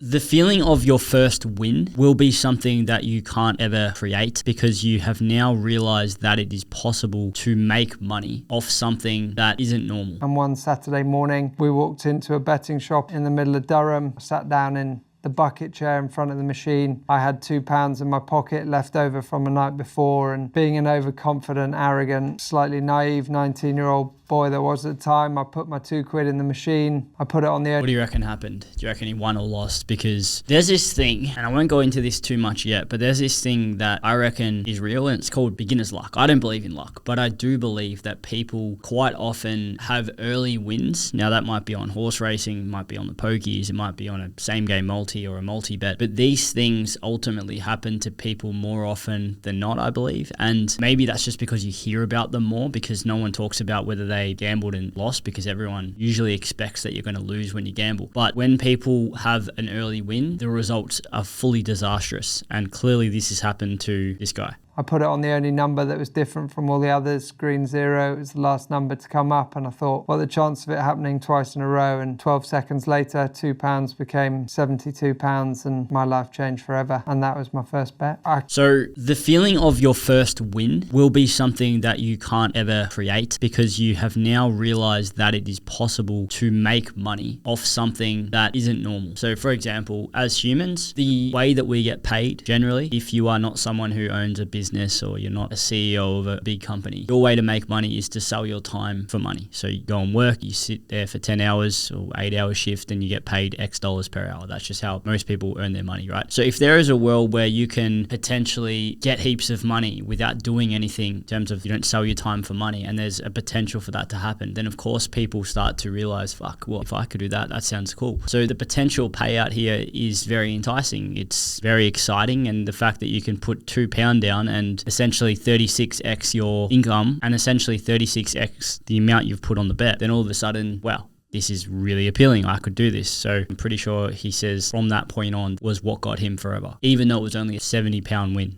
the feeling of your first win will be something that you can't ever create because you have now realized that it is possible to make money off something that isn't normal. And one Saturday morning, we walked into a betting shop in the middle of Durham, sat down in the bucket chair in front of the machine. I had £2 in my pocket left over from the night before, and being an overconfident, arrogant, slightly naive 19-year-old boy that was at the time, I put my £2 in the machine. I put it on the What do you reckon happened? Do you reckon he won or lost? Because there's this thing, and I won't go into this too much yet, but there's this thing that I reckon is real, and it's called beginner's luck. I don't believe in luck, but I do believe that people quite often have early wins. Now that might be on horse racing, it might be on the pokies, it might be on a same game multi or a multi-bet, but these things ultimately happen to people more often than not, I believe. And maybe that's just because you hear about them more, because no one talks about whether they gambled and lost, because everyone usually expects that you're going to lose when you gamble. But when people have an early win, the results are fully disastrous. And clearly this has happened to this guy. I put it on the only number that was different from all the others, green 0. It was the last number to come up, and I thought, what are the chances of it happening twice in a row? And 12 seconds later, £2 became £72, and my life changed forever. And that was my first bet. So the feeling of your first win will be something that you can't ever create because you have now realized that it is possible to make money off something that isn't normal. So for example, as humans, the way that we get paid generally, if you are not someone who owns a business or you're not a CEO of a big company, your way to make money is to sell your time for money. So you go and work, you sit there for 10 hours or 8-hour shift, and you get paid X dollars per hour. That's just how most people earn their money, right? So if there is a world where you can potentially get heaps of money without doing anything, in terms of you don't sell your time for money, and there's a potential for that to happen, then of course people start to realize, fuck, well, if I could do that, that sounds cool. So the potential payout here is very enticing. It's very exciting. And the fact that you can put £2 down and essentially 36x your income and essentially 36x the amount you've put on the bet, then all of a sudden, wow, this is really appealing. I could do this. So I'm pretty sure he says from that point on was what got him forever, even though it was only a £70 win.